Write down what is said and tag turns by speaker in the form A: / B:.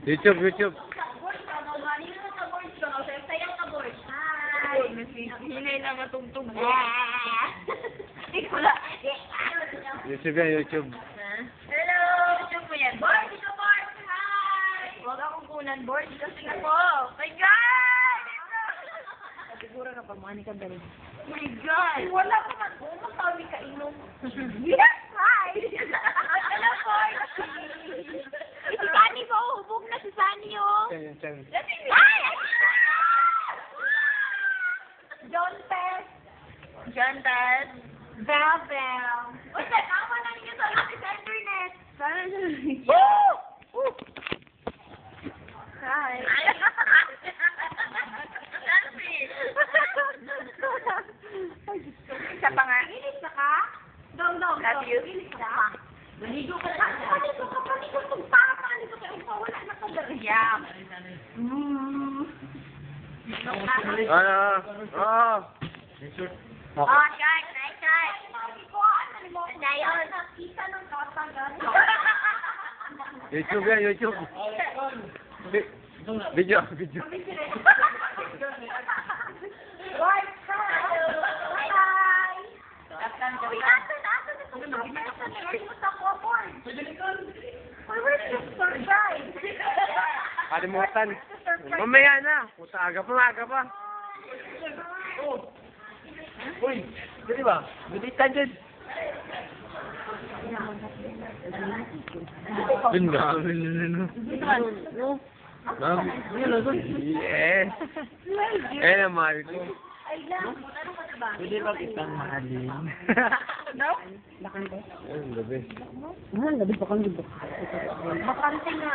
A: YouTube, YouTube.
B: Hinay na matugtog.
A: YouTube yan, YouTube.
B: Hello! YouTube mo yan. Board! Dito, board! Hi! Huwag akong kunan, board. Kasi ako. My God! Siguro na pamani ka dali. My God! Wala ko man. Masabi ka inom. Yes! Hi! Hello, board! Si Sunny po. Hubog na si Sunny, oh. Hi! John Tess. John Tess. Vel Vel. Uy, tama na niyo sa internet. Sana siya. Woo! Hi. Isa pa nga. Ilis na ka? Dong. Love you. Ilis na ka? Maligo ka na. Maligo ka. Maligo ka. Wala na ka dali. Yeah.
A: Ano? Oh.
B: Oh, short. Nice short. Dayon. Nakita ng katagal.
A: YouTube yan, YouTube. Video.
B: Boy, hi.
A: Kalimutan. Mamaya na. Puta, aga pa. Uy, pwede ba? Bilitan dyan. Yes. Eh naman ko. Pwede ba kitang mahalin?
B: No?
A: Ang gabi.
B: Bakante nga.